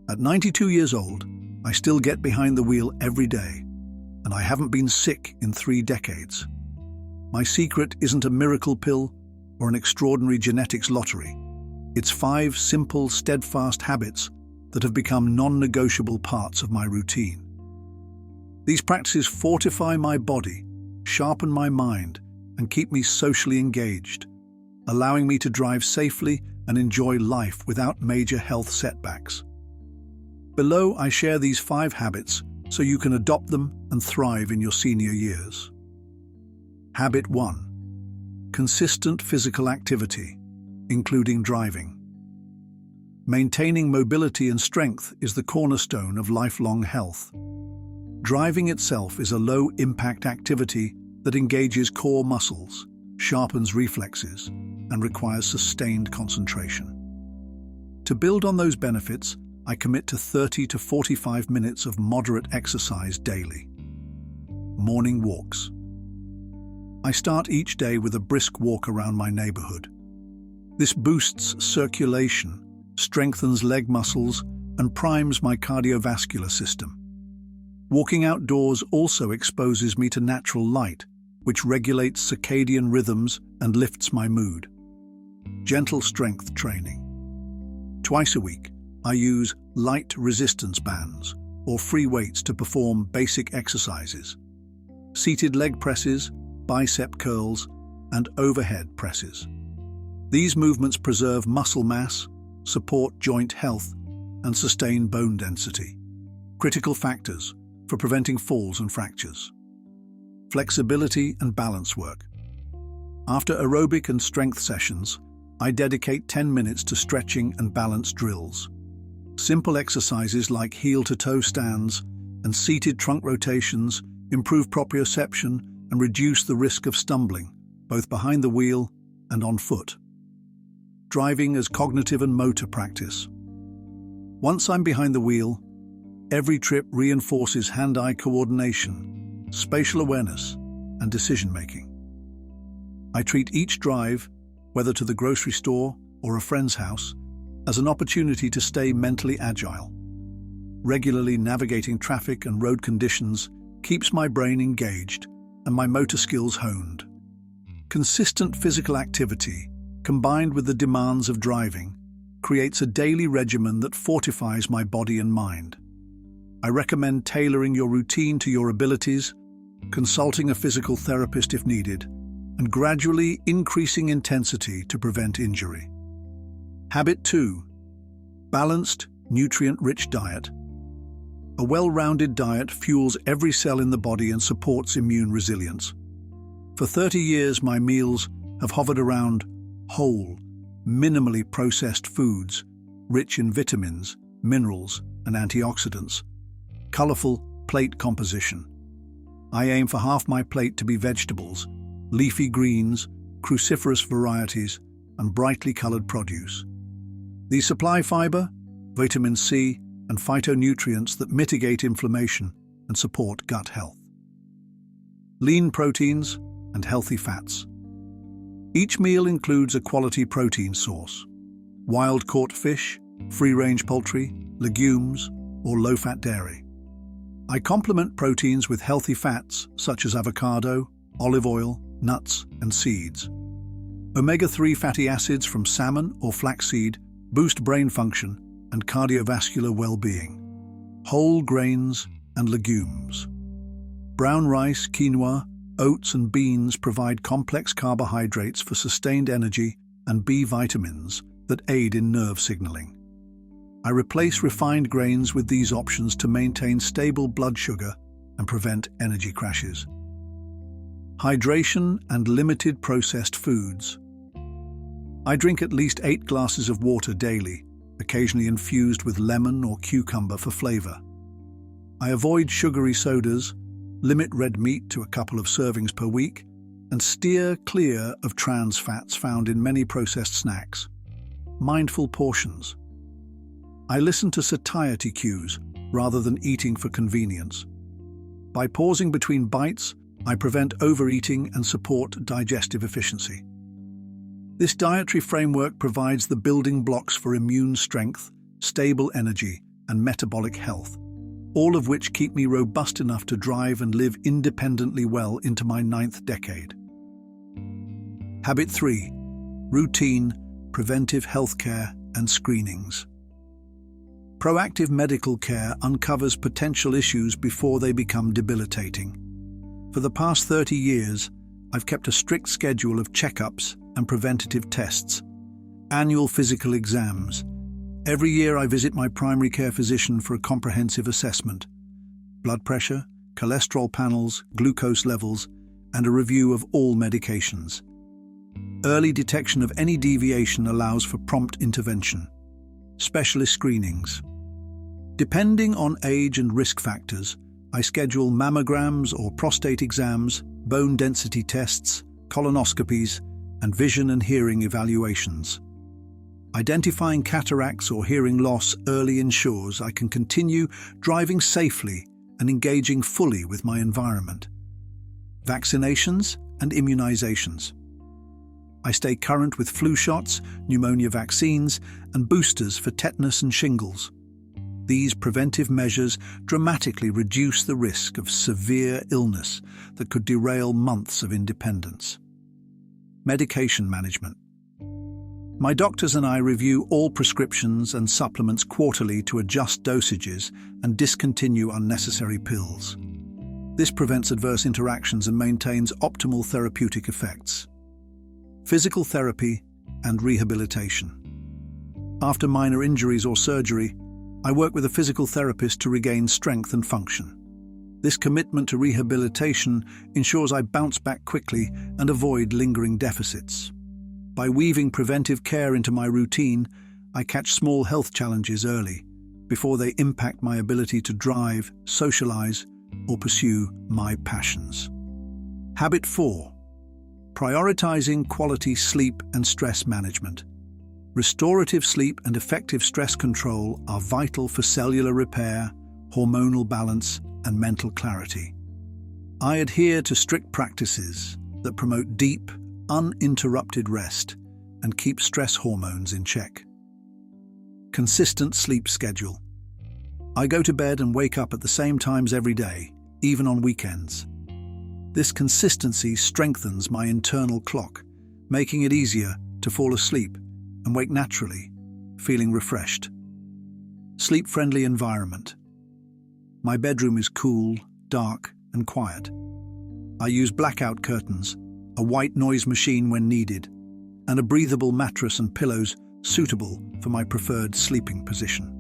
At 92 years old, I still get behind the wheel every day, and I haven't been sick in 3 decades. My secret isn't a miracle pill or an extraordinary genetics lottery. It's 5 simple, steadfast habits that have become non-negotiable parts of my routine. These practices fortify my body, sharpen my mind, and keep me socially engaged, allowing me to drive safely and enjoy life without major health setbacks. Below, I share these 5 habits so you can adopt them and thrive in your senior years. Habit 1. Consistent physical activity, including driving. Maintaining mobility and strength is the cornerstone of lifelong health. Driving itself is a low-impact activity that engages core muscles, sharpens reflexes, and requires sustained concentration. To build on those benefits, I commit to 30 to 45 minutes of moderate exercise daily. Morning walks. I start each day with a brisk walk around my neighborhood. This boosts circulation, strengthens leg muscles, and primes my cardiovascular system. Walking outdoors also exposes me to natural light, which regulates circadian rhythms and lifts my mood. Gentle strength training. Twice a week, I use light resistance bands or free weights to perform basic exercises. Seated leg presses, bicep curls, and overhead presses. These movements preserve muscle mass, support joint health, and sustain bone density. Critical factors for preventing falls and fractures. Flexibility and balance work. After aerobic and strength sessions, I dedicate 10 minutes to stretching and balance drills. Simple exercises like heel-to-toe stands and seated trunk rotations improve proprioception and reduce the risk of stumbling, both behind the wheel and on foot. Driving as cognitive and motor practice. Once I'm behind the wheel, every trip reinforces hand-eye coordination, spatial awareness, and decision-making. I treat each drive, whether to the grocery store or a friend's house, as an opportunity to stay mentally agile. Regularly navigating traffic and road conditions keeps my brain engaged and my motor skills honed. Consistent physical activity, combined with the demands of driving, creates a daily regimen that fortifies my body and mind. I recommend tailoring your routine to your abilities, consulting a physical therapist if needed, and gradually increasing intensity to prevent injury. Habit 2. Balanced, nutrient-rich diet. A well-rounded diet fuels every cell in the body and supports immune resilience. For 30 years, my meals have hovered around whole, minimally processed foods, rich in vitamins, minerals, and antioxidants. Colorful plate composition. I aim for half my plate to be vegetables, leafy greens, cruciferous varieties, and brightly colored produce. These supply fiber, vitamin C, and phytonutrients that mitigate inflammation and support gut health. Lean proteins and healthy fats. Each meal includes a quality protein source: wild-caught fish, free-range poultry, legumes, or low-fat dairy. I complement proteins with healthy fats such as avocado, olive oil, nuts, and seeds. Omega-3 fatty acids from salmon or flaxseed boost brain function and cardiovascular well-being. Whole grains and legumes. Brown rice, quinoa, oats, and beans provide complex carbohydrates for sustained energy and B vitamins that aid in nerve signaling. I replace refined grains with these options to maintain stable blood sugar and prevent energy crashes. Hydration and limited processed foods. I drink at least 8 glasses of water daily, occasionally infused with lemon or cucumber for flavor. I avoid sugary sodas, limit red meat to a couple of servings per week, and steer clear of trans fats found in many processed snacks. Mindful portions. I listen to satiety cues rather than eating for convenience. By pausing between bites, I prevent overeating and support digestive efficiency. This dietary framework provides the building blocks for immune strength, stable energy, and metabolic health, all of which keep me robust enough to drive and live independently well into my 9th decade. Habit 3. Routine, preventive healthcare and screenings. Proactive medical care uncovers potential issues before they become debilitating. For the past 30 years, I've kept a strict schedule of checkups and preventative tests, annual physical exams. Every year I visit my primary care physician for a comprehensive assessment, blood pressure, cholesterol panels, glucose levels, and a review of all medications. Early detection of any deviation allows for prompt intervention. Specialist screenings. Depending on age and risk factors, I schedule mammograms or prostate exams, bone density tests, colonoscopies, and vision and hearing evaluations. Identifying cataracts or hearing loss early ensures I can continue driving safely and engaging fully with my environment. Vaccinations and immunizations. I stay current with flu shots, pneumonia vaccines, and boosters for tetanus and shingles. These preventive measures dramatically reduce the risk of severe illness that could derail months of independence. Medication management. My doctors and I review all prescriptions and supplements quarterly to adjust dosages and discontinue unnecessary pills. This prevents adverse interactions and maintains optimal therapeutic effects. Physical therapy and rehabilitation. After minor injuries or surgery, I work with a physical therapist to regain strength and function. This commitment to rehabilitation ensures I bounce back quickly and avoid lingering deficits. By weaving preventive care into my routine, I catch small health challenges early, before they impact my ability to drive, socialize, or pursue my passions. Habit 4. Prioritizing quality sleep and stress management. Restorative sleep and effective stress control are vital for cellular repair, hormonal balance, and mental clarity. I adhere to strict practices that promote deep, uninterrupted rest and keep stress hormones in check. Consistent sleep schedule. I go to bed and wake up at the same times every day, even on weekends. This consistency strengthens my internal clock, making it easier to fall asleep and wake naturally, feeling refreshed. Sleep-friendly environment. My bedroom is cool, dark, and quiet. I use blackout curtains, a white noise machine when needed, and a breathable mattress and pillows suitable for my preferred sleeping position.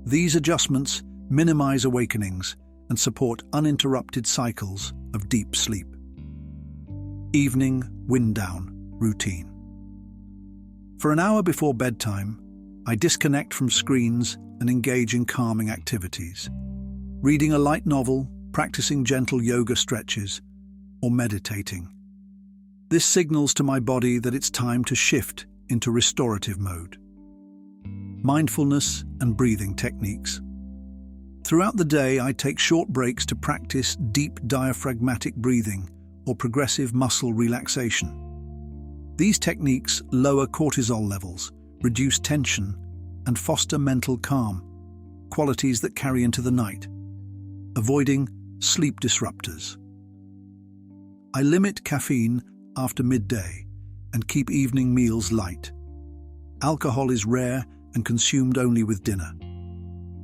These adjustments minimize awakenings and support uninterrupted cycles of deep sleep. Evening wind-down routine. For an hour before bedtime, I disconnect from screens and engage in calming activities. Reading a light novel, practicing gentle yoga stretches, or meditating. This signals to my body that it's time to shift into restorative mode. Mindfulness and breathing techniques. Throughout the day, I take short breaks to practice deep diaphragmatic breathing or progressive muscle relaxation. These techniques lower cortisol levels, reduce tension, and foster mental calm, qualities that carry into the night. Avoiding sleep disruptors. I limit caffeine after midday and keep evening meals light. Alcohol is rare and consumed only with dinner.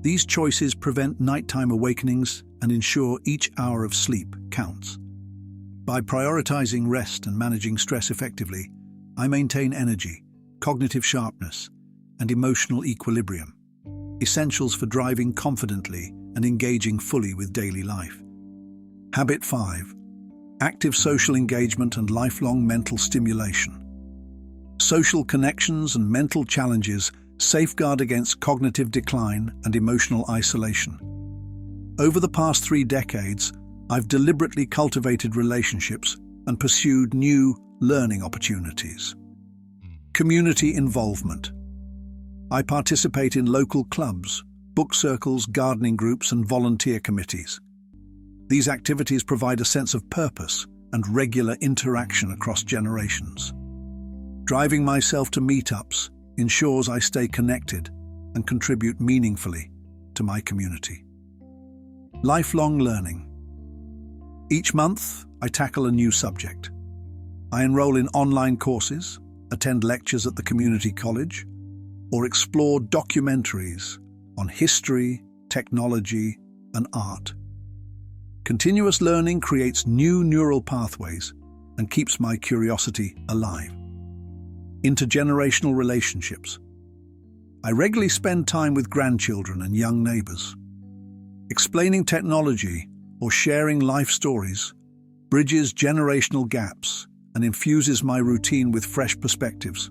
These choices prevent nighttime awakenings and ensure each hour of sleep counts. By prioritizing rest and managing stress effectively, I maintain energy, cognitive sharpness, and emotional equilibrium, essentials for driving confidently and engaging fully with daily life. Habit 5. Active social engagement and lifelong mental stimulation. Social connections and mental challenges safeguard against cognitive decline and emotional isolation. Over the past 3 decades, I've deliberately cultivated relationships and pursued new learning opportunities. Community involvement. I participate in local clubs, book circles, gardening groups, and volunteer committees. These activities provide a sense of purpose and regular interaction across generations. Driving myself to meetups ensures I stay connected and contribute meaningfully to my community. Lifelong learning. Each month, I tackle a new subject. I enroll in online courses, attend lectures at the community college, or explore documentaries on history, technology, and art. Continuous learning creates new neural pathways and keeps my curiosity alive. Intergenerational relationships. I regularly spend time with grandchildren and young neighbors. Explaining technology or sharing life stories bridges generational gaps and infuses my routine with fresh perspectives.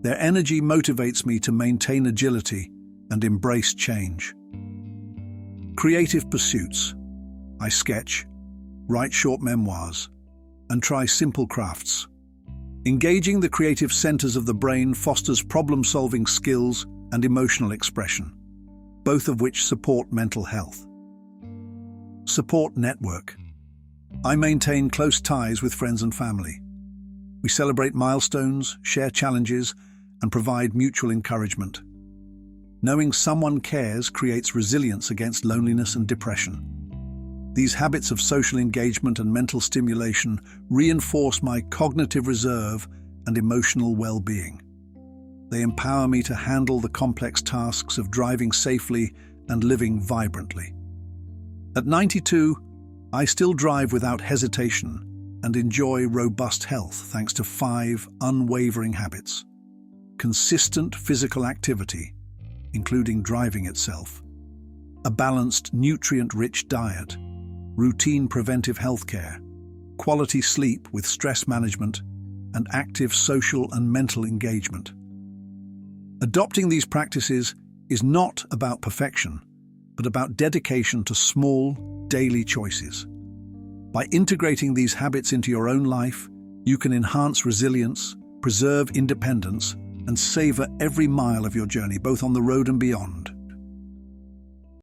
Their energy motivates me to maintain agility and embrace change. Creative pursuits. I sketch, write short memoirs, and try simple crafts. Engaging the creative centers of the brain fosters problem-solving skills and emotional expression, both of which support mental health. Support network. I maintain close ties with friends and family. We celebrate milestones, share challenges, and provide mutual encouragement. Knowing someone cares creates resilience against loneliness and depression. These habits of social engagement and mental stimulation reinforce my cognitive reserve and emotional well-being. They empower me to handle the complex tasks of driving safely and living vibrantly. At 92, I still drive without hesitation and enjoy robust health thanks to 5 unwavering habits. Consistent physical activity, including driving itself, a balanced, nutrient-rich diet, routine preventive healthcare, quality sleep with stress management, and active social and mental engagement. Adopting these practices is not about perfection, but about dedication to small, daily choices. By integrating these habits into your own life, you can enhance resilience, preserve independence, and savor every mile of your journey, both on the road and beyond.